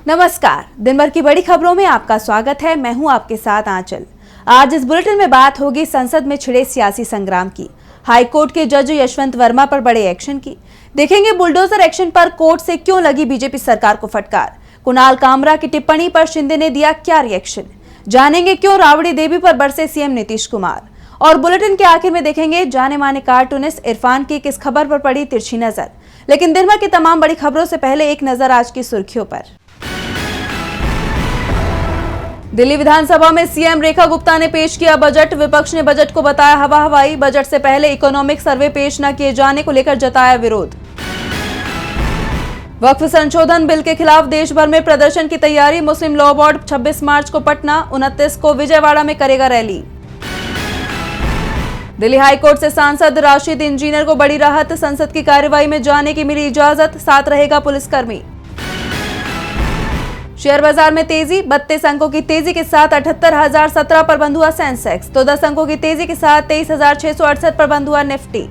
नमस्कार, दिन भर की बड़ी खबरों में आपका स्वागत है। मैं हूं आपके साथ आंचल। आज इस बुलेटिन में बात होगी संसद में छिड़े सियासी संग्राम की, हाईकोर्ट के जज यशवंत वर्मा पर बड़े एक्शन की, देखेंगे बुलडोजर एक्शन पर कोर्ट से क्यों लगी बीजेपी सरकार को फटकार, कुणाल कामरा की टिप्पणी पर शिंदे ने दिया क्या रिएक्शन, जानेंगे क्यों राबड़ी देवी पर बरसे सीएम नीतीश कुमार। और बुलेटिन के आखिर में देखेंगे जाने माने कार्टूनिस्ट इरफान की किस खबर पर पड़ी तिरछी नजर। लेकिन दिन भर की तमाम बड़ी खबरों से पहले एक नजर आज की सुर्खियों पर। दिल्ली विधानसभा में सीएम रेखा गुप्ता ने पेश किया बजट। विपक्ष ने बजट को बताया हवा हवाई। बजट से पहले इकोनॉमिक सर्वे पेश न किए जाने को लेकर जताया विरोध। वक्फ संशोधन बिल के खिलाफ देश भर में प्रदर्शन की तैयारी। मुस्लिम लॉ बोर्ड 26 मार्च को पटना, 29 को विजयवाड़ा में करेगा रैली। दिल्ली हाईकोर्ट से सांसद राशिद इंजीनियर को बड़ी राहत। संसद की कार्यवाही में जाने की मिली इजाजत, साथ रहेगा पुलिसकर्मी। शेयर बाजार में तेजी, 32 अंकों की तेजी के साथ 78,017 पर बंद हुआ सेंसेक्स, तो 10 अंकों की तेजी के साथ 23,668 पर बंद हुआ निफ्टी।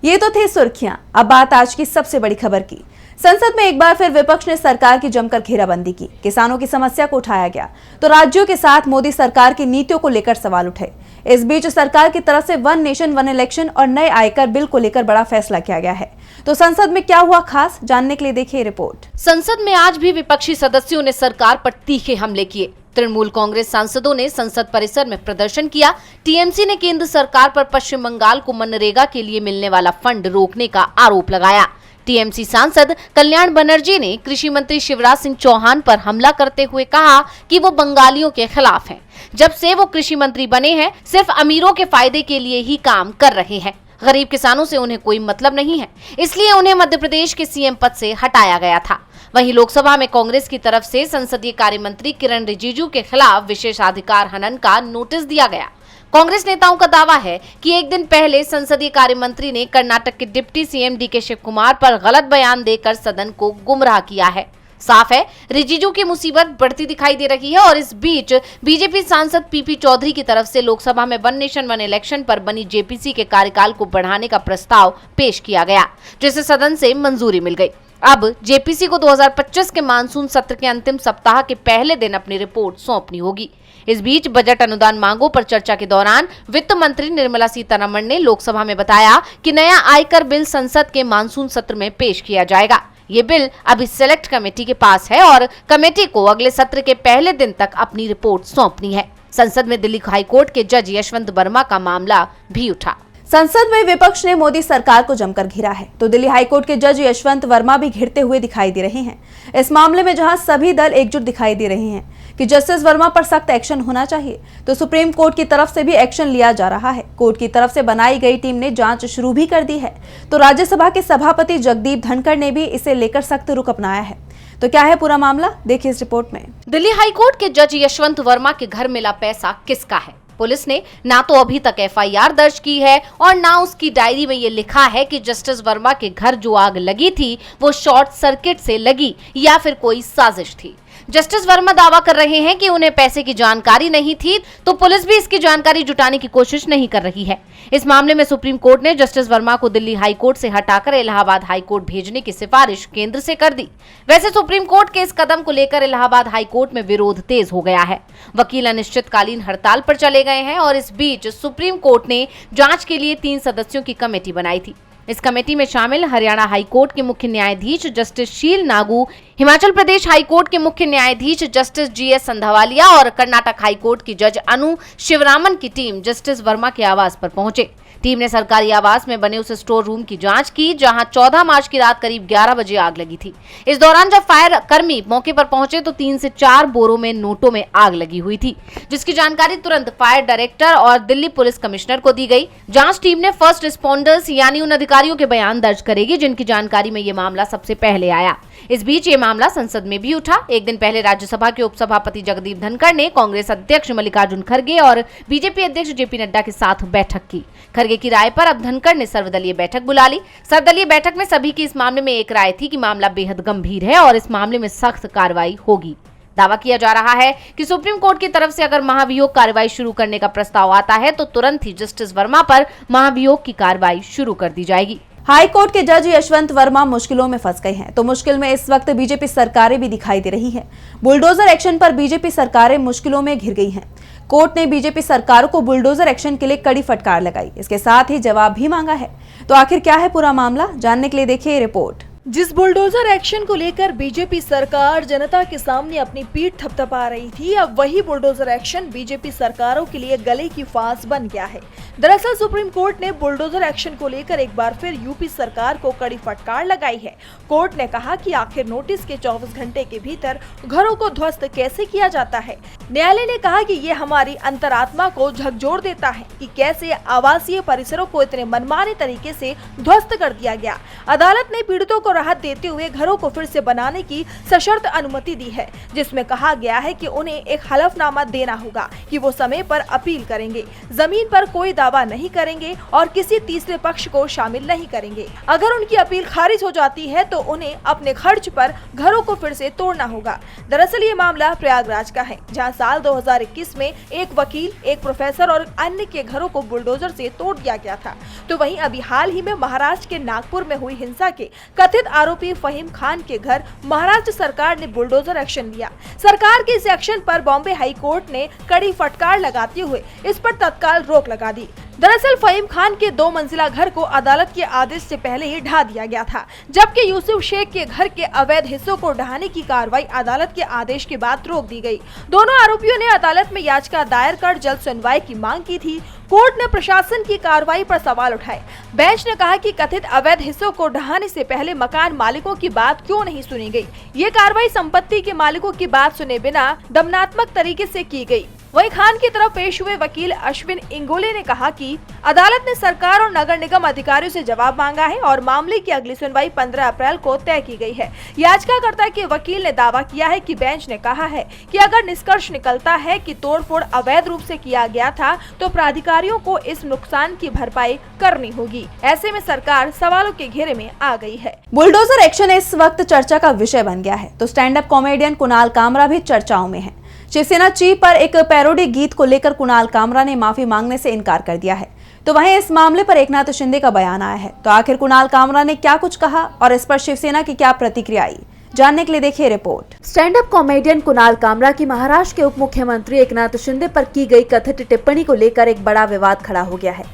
ये तो थी सुर्खियां। अब बात आज की सबसे बड़ी खबर की। संसद में एक बार फिर विपक्ष ने सरकार की जमकर घेराबंदी की। किसानों की समस्या को उठाया गया तो राज्यों के साथ मोदी सरकार की नीतियों को लेकर सवाल उठे। इस बीच सरकार की तरफ से वन नेशन वन इलेक्शन और नए आयकर बिल को लेकर बड़ा फैसला किया गया है। तो संसद में क्या हुआ खास, जानने के लिए देखिए रिपोर्ट। संसद में आज भी विपक्षी सदस्यों ने सरकार पर तीखे हमले किए। तृणमूल कांग्रेस सांसदों ने संसद परिसर में प्रदर्शन किया। टीएमसी ने केंद्र सरकार पर पश्चिम बंगाल को मनरेगा के लिए मिलने वाला फंड रोकने का आरोप लगाया। टीएमसी सांसद कल्याण बनर्जी ने कृषि मंत्री शिवराज सिंह चौहान पर हमला करते हुए कहा कि वो बंगालियों के खिलाफ हैं। जब से वो कृषि मंत्री बने हैं, सिर्फ अमीरों के फायदे के लिए ही काम कर रहे हैं। गरीब किसानों से उन्हें कोई मतलब नहीं है, इसलिए उन्हें मध्य प्रदेश के सीएम पद से हटाया गया था। वहीं लोकसभा में कांग्रेस की तरफ से संसदीय कार्य मंत्री किरण रिजिजू के खिलाफ विशेषाधिकार हनन का नोटिस दिया गया। कांग्रेस नेताओं का दावा है कि एक दिन पहले संसदीय कार्य मंत्री ने कर्नाटक के deputy CM DK Shivakumar पर गलत बयान देकर सदन को गुमराह किया है। साफ है, रिजिजू की मुसीबत बढ़ती दिखाई दे रही है। और इस बीच बीजेपी सांसद पीपी चौधरी की तरफ से लोकसभा में वन नेशन वन इलेक्शन पर बनी जेपीसी के कार्यकाल को बढ़ाने का प्रस्ताव पेश किया गया, जिसे सदन से मंजूरी मिल गई। अब जेपीसी को 2025 के मानसून सत्र के अंतिम सप्ताह के पहले दिन अपनी रिपोर्ट सौंपनी होगी। इस बीच बजट अनुदान मांगों पर चर्चा के दौरान वित्त मंत्री निर्मला सीतारमण ने लोकसभा में बताया कि नया आयकर बिल संसद के मानसून सत्र में पेश किया जाएगा। ये बिल अभी सिलेक्ट कमेटी के पास है और कमेटी को अगले सत्र के पहले दिन तक अपनी रिपोर्ट सौंपनी है। संसद में दिल्ली हाईकोर्ट के जज यशवंत वर्मा का मामला भी उठा। संसद में विपक्ष ने मोदी सरकार को जमकर घेरा है तो दिल्ली हाईकोर्ट के जज यशवंत वर्मा भी घिरते हुए दिखाई दे रहे हैं। इस मामले में जहां सभी दल एकजुट दिखाई दे रहे हैं कि जस्टिस वर्मा पर सख्त एक्शन होना चाहिए, तो सुप्रीम कोर्ट की तरफ से भी एक्शन लिया जा रहा है। कोर्ट की तरफ से बनाई गई टीम ने जांच शुरू भी कर दी है। तो राज्यसभा के सभापति जगदीप धनखड़ ने भी इसे लेकर सख्त रुख अपनाया है। तो क्या है पूरा मामला, देखिए इस रिपोर्ट में। दिल्ली हाईकोर्ट के जज यशवंत वर्मा के घर मिला पैसा किसका है? पुलिस ने ना तो अभी तक एफआईआर दर्ज की है और ना उसकी डायरी में ये लिखा है कि जस्टिस वर्मा के घर जो आग लगी थी वो शॉर्ट सर्किट से लगी या फिर कोई साजिश थी। जस्टिस वर्मा दावा कर रहे हैं कि उन्हें पैसे की जानकारी नहीं थी, तो पुलिस भी इसकी जानकारी जुटाने की कोशिश नहीं कर रही है। इस मामले में सुप्रीम कोर्ट ने जस्टिस वर्मा को दिल्ली हाई कोर्ट से हटाकर इलाहाबाद हाई कोर्ट भेजने की सिफारिश केंद्र से कर दी। वैसे सुप्रीम कोर्ट के इस कदम को लेकर इलाहाबाद हाई कोर्ट में विरोध तेज हो गया है। वकील अनिश्चितकालीन हड़ताल पर चले गए हैं और इस बीच सुप्रीम कोर्ट ने जांच के लिए 3 सदस्यों की कमेटी बनाई थी। इस कमेटी में शामिल हरियाणा हाई कोर्ट के मुख्य न्यायाधीश जस्टिस शील नागू, हिमाचल प्रदेश हाई कोर्ट के मुख्य न्यायाधीश जस्टिस जीएस संधावालिया और कर्नाटक हाई कोर्ट की जज अनु शिवरामन की टीम जस्टिस वर्मा के आवास पर पहुंचे। टीम ने सरकारी आवास में बने उस स्टोर रूम की जांच की जहां 14 मार्च की रात करीब 11 बजे आग लगी थी। इस दौरान जब फायर कर्मी मौके पर पहुंचे तो 3 से 4 बोरों में नोटों में आग लगी हुई थी, जिसकी जानकारी तुरंत फायर डायरेक्टर और दिल्ली पुलिस कमिश्नर को दी गई। जांच टीम ने फर्स्ट रिस्पॉन्डर्स यानी उन अधिकारियों के बयान दर्ज करेगी जिनकी जानकारी में ये मामला सबसे पहले आया। इस बीच ये मामला संसद में भी उठा। एक दिन पहले राज्यसभा के उपसभापति जगदीप धनखड़ ने कांग्रेस अध्यक्ष मल्लिकार्जुन खड़गे और बीजेपी अध्यक्ष जेपी नड्डा के साथ बैठक की। खड़गे की राय पर अब धनखड़ ने सर्वदलीय बैठक बुला ली। सर्वदलीय बैठक में सभी की इस मामले में एक राय थी कि मामला बेहद गंभीर है और इस मामले में सख्त कार्रवाई होगी। दावा किया जा रहा है कि सुप्रीम कोर्ट की तरफ से अगर महाभियोग कार्रवाई शुरू करने का प्रस्ताव आता है तो तुरंत ही जस्टिस वर्मा पर महाभियोग की कार्रवाई शुरू कर दी जाएगी। हाई कोर्ट के जज यशवंत वर्मा मुश्किलों में फंस गए हैं, तो मुश्किल में इस वक्त बीजेपी सरकारें भी दिखाई दे रही हैं। बुलडोजर एक्शन पर बीजेपी सरकारें मुश्किलों में घिर गई हैं। कोर्ट ने बीजेपी सरकारों को बुलडोजर एक्शन के लिए कड़ी फटकार लगाई, इसके साथ ही जवाब भी मांगा है। तो आखिर क्या है पूरा मामला, जानने के लिए देखिए रिपोर्ट। जिस बुलडोजर एक्शन को लेकर बीजेपी सरकार जनता के सामने अपनी पीठ थपथपा रही थी, अब वही बुलडोजर एक्शन बीजेपी सरकारों के लिए गले की फांस बन गया है। दरअसल सुप्रीम कोर्ट ने बुलडोजर एक्शन को लेकर एक बार फिर यूपी सरकार को कड़ी फटकार लगाई है। कोर्ट ने कहा कि आखिर नोटिस के 24 घंटे के भीतर घरों को ध्वस्त कैसे किया जाता है। न्यायालय ने कहा कि ये हमारी अंतरात्मा को झकझोर देता है कि कैसे आवासीय परिसरों को इतने मनमाने तरीके से ध्वस्त कर दिया गया। अदालत ने पीड़ितों को राहत देते हुए घरों को फिर से बनाने की सशर्त अनुमति दी है, जिसमें कहा गया है कि उन्हें एक हलफनामा देना होगा कि वो समय पर अपील करेंगे, जमीन पर कोई दावा नहीं करेंगे और किसी तीसरे पक्ष को शामिल नहीं करेंगे। अगर उनकी अपील खारिज हो जाती है तो उन्हें अपने खर्च पर घरों को फिर से तोड़ना होगा। दरअसल ये मामला प्रयागराज का है, जहां साल 2021 में एक वकील, एक प्रोफेसर और अन्य के घरों को बुलडोजर से तोड़ दिया गया था। तो वहीं अभी हाल ही में महाराष्ट्र के नागपुर में हुई हिंसा के कथित आरोपी फहीम खान के घर महाराष्ट्र सरकार ने बुलडोजर एक्शन लिया। सरकार के इस एक्शन पर बॉम्बे हाई कोर्ट ने कड़ी फटकार लगाते हुए इस पर तत्काल रोक लगा दी। दरअसल फहीम खान के 2 मंजिला घर को अदालत के आदेश से पहले ही ढा दिया गया था, जबकि यूसुफ शेख के घर के अवैध हिस्सों को ढहाने की कार्रवाई अदालत के आदेश के बाद रोक दी गई। दोनों आरोपियों ने अदालत में याचिका दायर कर जल्द सुनवाई की मांग की थी। कोर्ट ने प्रशासन की कार्रवाई पर सवाल उठाए। बेंच ने कहा कि कथित अवैध हिस्सों को ढहाने से पहले मकान मालिकों की बात क्यों नहीं सुनी गई। ये कार्रवाई संपत्ति के मालिकों की बात सुने बिना दमनात्मक तरीके से की गई। वहीं खान की तरफ पेश हुए वकील अश्विन इंगोले ने कहा कि अदालत ने सरकार और नगर निगम अधिकारियों से जवाब मांगा है और मामले की अगली सुनवाई 15 अप्रैल को तय की गई है। याचिकाकर्ता के वकील ने दावा किया है कि बेंच ने कहा है कि अगर निष्कर्ष निकलता है कि तोड़फोड़ अवैध रूप से किया गया था तो प्राधिकारियों को इस नुकसान की भरपाई करनी होगी। ऐसे में सरकार सवालों के घेरे में आ गई है। बुलडोजर एक्शन इस वक्त चर्चा का विषय बन गया है, तो stand up comedian Kunal Kamra भी चर्चाओं में है। शिवसेना चीफ पर एक पैरोडी गीत को लेकर कुणाल कामरा ने माफी मांगने से इनकार कर दिया है। तो वहीं इस मामले पर एकनाथ शिंदे का बयान आया है। तो आखिर कुणाल कामरा ने क्या कुछ कहा और इस पर शिवसेना की क्या प्रतिक्रिया आई, जानने के लिए देखिए report. Stand up comedian Kunal Kamra की महाराष्ट्र के उप मुख्यमंत्री एकनाथ शिंदे पर की गई कथित टिप्पणी को लेकर एक बड़ा विवाद खड़ा हो गया है।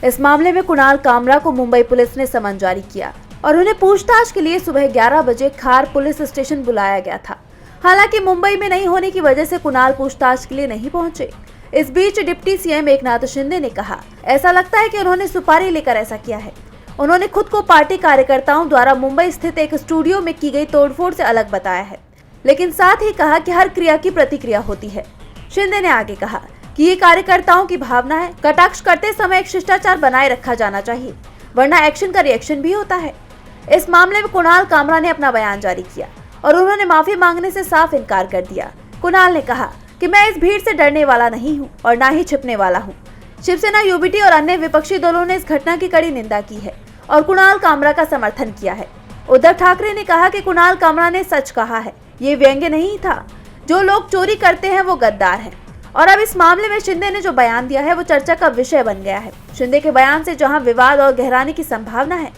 इस मामले में कुणाल कामरा को मुंबई पुलिस ने समन जारी किया और उन्हें पूछताछ के लिए सुबह 11 बजे खार पुलिस स्टेशन बुलाया गया था। हालांकि मुंबई में नहीं होने की वजह से कुणाल पूछताछ के लिए नहीं पहुंचे। इस बीच डिप्टी सीएम एकनाथ शिंदे ने कहा, ऐसा लगता है कि उन्होंने सुपारी लेकर ऐसा किया है। उन्होंने खुद को पार्टी कार्यकर्ताओं द्वारा मुंबई स्थित एक स्टूडियो में की गई तोड़फोड़ से अलग बताया है, लेकिन साथ ही कहा कि हर क्रिया की प्रतिक्रिया होती है। शिंदे ने आगे कहा कि ये कार्यकर्ताओं की भावना है, कटाक्ष करते समय एक शिष्टाचार बनाए रखा जाना चाहिए, वरना एक्शन का रिएक्शन भी होता है। इस मामले में कुणाल कामरा ने अपना बयान जारी किया और उन्होंने माफी मांगने से साफ इनकार कर दिया। कुणाल ने कहा कि मैं इस भीड़ से डरने वाला नहीं हूं और ना ही छिपने वाला हूं। शिवसेना, यूबीटी और अन्य विपक्षी दलों ने इस घटना की कड़ी निंदा की है और कुणाल कामरा का समर्थन किया है। उद्धव ठाकरे ने कहा कि कुणाल कामरा ने सच कहा है, ये व्यंग्य नहीं था। जो लोग चोरी करते हैं वो गद्दार हैं। और अब इस मामले में शिंदे ने जो बयान दिया है वो चर्चा का विषय बन गया है। शिंदे के बयान से जहां विवाद और गहराने की संभावना है,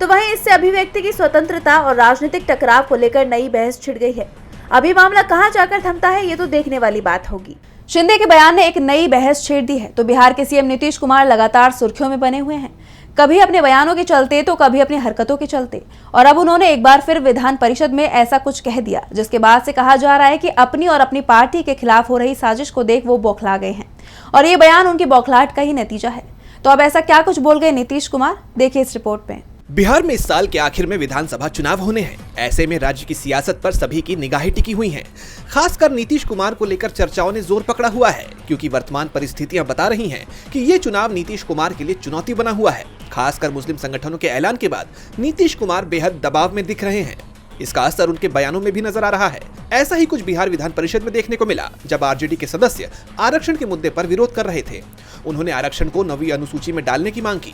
तो वहीं इससे अभिव्यक्ति की स्वतंत्रता और राजनीतिक टकराव को लेकर नई बहस छिड़ गई है। अभी मामला कहां जाकर थमता है ये तो देखने वाली बात होगी। शिंदे के बयान ने एक नई बहस छेड़ दी है। तो बिहार के सीएम नीतीश कुमार लगातार सुर्खियों में बने हुए हैं, कभी अपने बयानों के चलते तो कभी अपनी हरकतों के चलते। और अब उन्होंने एक बार फिर विधान परिषद में ऐसा कुछ कह दिया, जिसके बाद से कहा जा रहा है कि अपनी और अपनी पार्टी के खिलाफ हो रही साजिश को देख वो बौखला गए हैं और ये बयान उनकी बौखलाहट का ही नतीजा है। तो अब ऐसा क्या कुछ बोल गए नीतीश कुमार, देखिए इस रिपोर्ट में। बिहार में इस साल के आखिर में विधानसभा चुनाव होने हैं। ऐसे में राज्य की सियासत पर सभी की निगाहें टिकी हुई हैं। खासकर नीतीश कुमार को लेकर चर्चाओं ने जोर पकड़ा हुआ है, क्योंकि वर्तमान परिस्थितियां बता रही हैं कि ये चुनाव नीतीश कुमार के लिए चुनौती बना हुआ है। खासकर मुस्लिम संगठनों के ऐलान के बाद नीतीश कुमार बेहद दबाव में दिख रहे हैं। इसका असर उनके बयानों में भी नजर आ रहा है। ऐसा ही कुछ बिहार विधान परिषद में देखने को मिला, जब आरजेडी के सदस्य आरक्षण के मुद्दे पर विरोध कर रहे थे। उन्होंने आरक्षण को 9वीं अनुसूची में डालने की मांग की।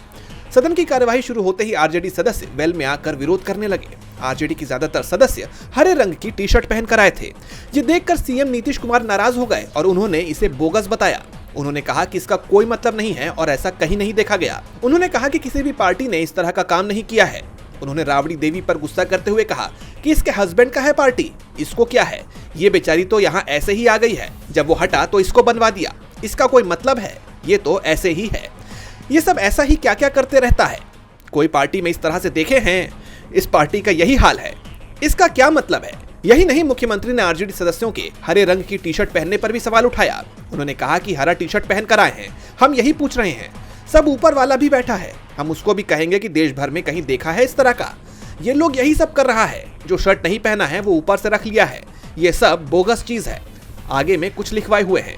सदन की कार्यवाही शुरू होते ही आरजेडी सदस्य वेल में आकर विरोध करने लगे। आरजेडी की ज्यादातर सदस्य हरे रंग की टी शर्ट पहनकर आए थे। ये देखकर सीएम नीतीश कुमार नाराज हो गए और उन्होंने इसे बोगस बताया। उन्होंने कहा कि इसका कोई मतलब नहीं है और ऐसा कहीं नहीं देखा गया। उन्होंने कहा कि किसी भी पार्टी ने इस तरह का काम नहीं किया है। उन्होंने राबड़ी देवी पर गुस्सा करते हुए कहा कि इसके हस्बैंड का है पार्टी, इसको क्या है, ये बेचारी तो यहाँ ऐसे ही आ गई है, जब वो हटा तो इसको बनवा दिया, इसका कोई मतलब है, ये तो ऐसे ही है। ये सब ऐसा ही क्या क्या करते रहता है, कोई पार्टी में इस तरह से देखे हैं, इस पार्टी का यही हाल है, इसका क्या मतलब है। यही नहीं, मुख्यमंत्री ने आरजेडी सदस्यों के हरे रंग की टी शर्ट पहनने पर भी सवाल उठाया। उन्होंने कहा कि हरा टी शर्ट पहन कर आए हैं, हम यही पूछ रहे हैं, सब ऊपर वाला भी बैठा है, हम उसको भी कहेंगे कि देश भर में कहीं देखा है इस तरह का। ये लोग यही सब कर रहा है, जो शर्ट नहीं पहना है वो ऊपर से रख लिया है, ये सब बोगस चीज है। आगे में कुछ लिखवाए हुए हैं।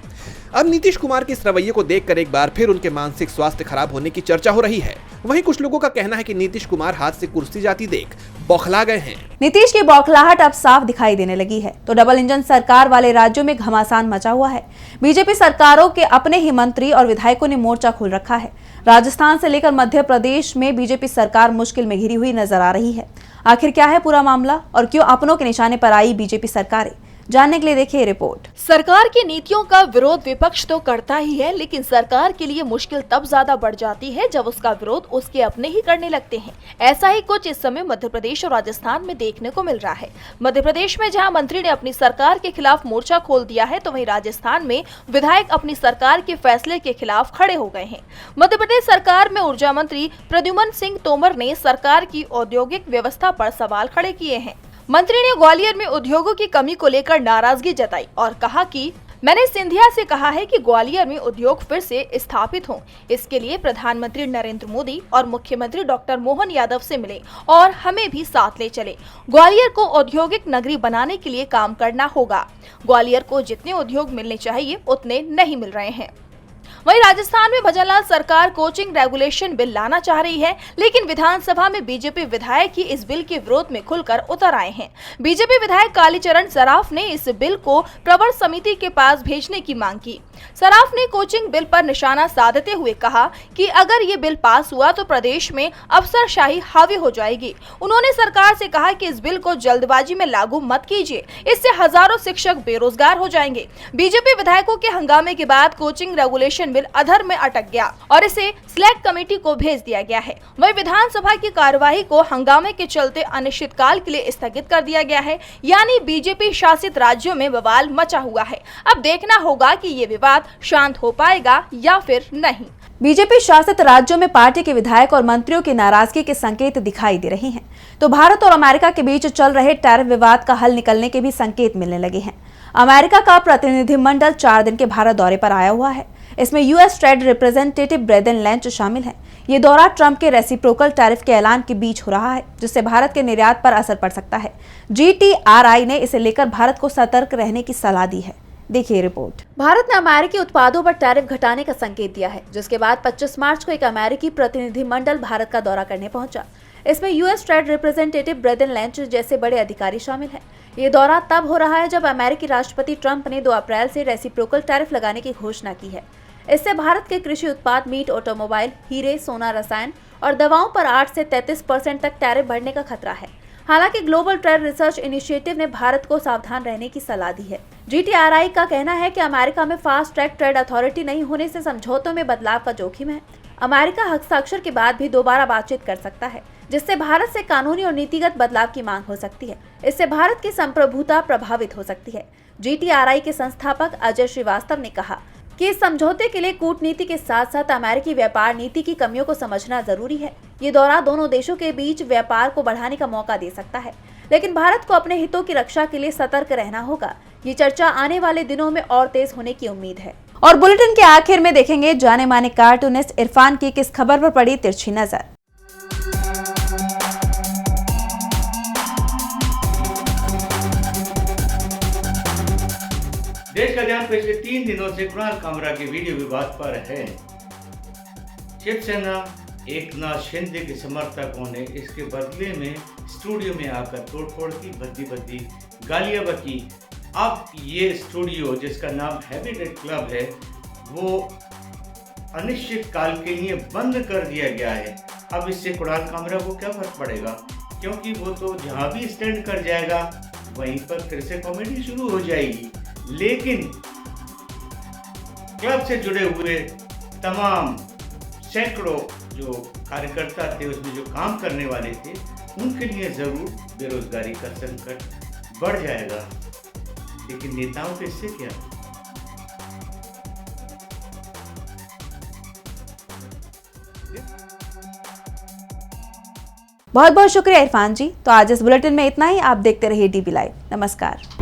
अब नीतीश कुमार के इस रवैये को देखकर एक बार फिर उनके मानसिक स्वास्थ्य खराब होने की चर्चा हो रही है। वहीं कुछ लोगों का कहना है कि नीतीश कुमार हाथ से कुर्सी जाती देख बौखला गए हैं। नीतीश की बौखलाहट अब साफ दिखाई देने लगी है तो डबल इंजन सरकार वाले राज्यों में घमासान मचा हुआ है। बीजेपी सरकारों के अपने ही मंत्री और विधायकों ने मोर्चा खोल रखा है। राजस्थान से लेकर मध्य प्रदेश में बीजेपी सरकार मुश्किल में घिरी हुई नजर आ रही है। आखिर क्या है पूरा मामला और क्यों अपनों के निशाने पर आई बीजेपी सरकारें, जानने के लिए देखिए रिपोर्ट। सरकार की नीतियों का विरोध विपक्ष तो करता ही है, लेकिन सरकार के लिए मुश्किल तब ज्यादा बढ़ जाती है जब उसका विरोध उसके अपने ही करने लगते हैं। ऐसा ही कुछ इस समय मध्य प्रदेश और राजस्थान में देखने को मिल रहा है। मध्य प्रदेश में जहां मंत्री ने अपनी सरकार के खिलाफ मोर्चा खोल दिया है, तो वहीं राजस्थान में विधायक अपनी सरकार के फैसले के खिलाफ खड़े हो गए हैं। मध्य प्रदेश सरकार में ऊर्जा मंत्री प्रद्युम्न सिंह तोमर ने सरकार की औद्योगिक व्यवस्था पर सवाल खड़े किए हैं। मंत्री ने ग्वालियर में उद्योगों की कमी को लेकर नाराजगी जताई और कहा कि मैंने सिंधिया से कहा है कि ग्वालियर में उद्योग फिर से स्थापित हों। इसके लिए प्रधानमंत्री नरेंद्र मोदी और मुख्यमंत्री डॉक्टर मोहन यादव से मिले और हमें भी साथ ले चले। ग्वालियर को औद्योगिक नगरी बनाने के लिए काम करना होगा। ग्वालियर को जितने उद्योग मिलने चाहिए उतने नहीं मिल रहे हैं। वहीं राजस्थान में भजनलाल सरकार कोचिंग रेगुलेशन बिल लाना चाह रही है, लेकिन विधानसभा में बीजेपी विधायक ही इस बिल के विरोध में खुलकर उतर आए हैं। बीजेपी विधायक कालीचरण सराफ ने इस बिल को प्रवर समिति के पास भेजने की मांग की। सराफ ने कोचिंग बिल पर निशाना साधते हुए कहा कि अगर ये बिल पास हुआ तो प्रदेश में अफसरशाही हावी हो जाएगी। उन्होंने सरकार से कहा कि इस बिल को जल्दबाजी में लागू मत कीजिए, इससे हजारों शिक्षक बेरोजगार हो जाएंगे। बीजेपी विधायकों के हंगामे के बाद कोचिंग रेगुलेशन बिल अधर में अटक गया और इसे सिलेक्ट कमेटी को भेज दिया गया है। वहीं विधानसभा की कार्यवाही को हंगामे के चलते अनिश्चितकाल के लिए स्थगित कर दिया गया है, यानी बीजेपी शासित राज्यों में बवाल मचा हुआ है। अब देखना होगा कि ये विवाद शांत हो पाएगा या फिर नहीं। बीजेपी शासित राज्यों में पार्टी के विधायक और मंत्रियों की नाराजगी के संकेत दिखाई दे रहे हैं तो भारत और अमेरिका के बीच चल रहे टैरिफ विवाद का हल निकलने के भी संकेत मिलने लगे हैं। अमेरिका का प्रतिनिधिमंडल 4 दिन के भारत दौरे पर आया हुआ है। इसमें यूएस ट्रेड रिप्रेजेंटेटिव ब्रेदन लैंच शामिल हैं। ये दौरा ट्रंप के रेसिप्रोकल टैरिफ के ऐलान के बीच हो रहा है, जिससे भारत के निर्यात पर असर पड़ सकता है। GTRI ने इसे लेकर भारत को सतर्क रहने की सलाह दी है। देखिए रिपोर्ट। भारत ने अमेरिकी उत्पादों पर टैरिफ घटाने का संकेत दिया है, जिसके बाद 25 मार्च को एक अमेरिकी प्रतिनिधिमंडल भारत का दौरा करने पहुंचा। इसमें यूएस ट्रेड रिप्रेजेंटेटिव ब्रेदन लैंच जैसे बड़े अधिकारी शामिल हैं। ये दौरा तब हो रहा है जब अमेरिकी राष्ट्रपति ट्रंप ने 2 अप्रैल से रेसिप्रोकल टैरिफ लगाने की घोषणा की है। इससे भारत के कृषि उत्पाद, मीट, ऑटोमोबाइल, हीरे, सोना, रसायन और दवाओं पर 8 से 33% तक टैरिफ बढ़ने का खतरा है। हालांकि ग्लोबल ट्रेड रिसर्च इनिशिएटिव ने भारत को सावधान रहने की सलाह दी है। GTRI का कहना है कि अमेरिका में फास्ट ट्रैक ट्रेड अथॉरिटी नहीं होने से समझौतों में बदलाव का जोखिम है। अमेरिका हस्ताक्षर के बाद भी दोबारा बातचीत कर सकता है, जिससे भारत से कानूनी और नीतिगत बदलाव की मांग हो सकती है। इससे भारत की संप्रभुता प्रभावित हो सकती है। GTRI के संस्थापक अजय श्रीवास्तव ने कहा कि इस समझौते के लिए कूटनीति के साथ साथ अमेरिकी व्यापार नीति की कमियों को समझना जरूरी है। ये दौरा दोनों देशों के बीच व्यापार को बढ़ाने का मौका दे सकता है, लेकिन भारत को अपने हितों की रक्षा के लिए सतर्क रहना होगा। ये चर्चा आने वाले दिनों में और तेज होने की उम्मीद है। और बुलेटिन के आखिर में देखेंगे जाने माने कार्टूनिस्ट इरफान की किस खबर पर पड़ी तिरछी नजर। देश का ध्यान पिछले 3 दिनों से कुणाल कामरा के वीडियो विवाद पर है। शिवसेना एकनाथ शिंदे के समर्थकों ने इसके बदले में स्टूडियो में आकर तोड़फोड़ की, भद्दी गालियां बकी। अब ये स्टूडियो, जिसका नाम हैबिटेट क्लब है, वो अनिश्चित काल के लिए बंद कर दिया गया है। अब इससे कुणाल कामरा को क्या फर्क पड़ेगा, क्योंकि वो तो जहाँ भी स्टैंड कर जाएगा वहीं पर फिर से कॉमेडी शुरू हो जाएगी। लेकिन क्लब से जुड़े हुए तमाम सैकड़ों जो कार्यकर्ता थे, उसमें जो काम करने वाले थे, उनके लिए ज़रूर बेरोजगारी का संकट बढ़ जाएगा। लेकिन नेताओं के इससे क्या? बहुत बहुत शुक्रिया इरफान जी। तो आज इस बुलेटिन में इतना ही। आप देखते रहिए डीबी लाइव। नमस्कार।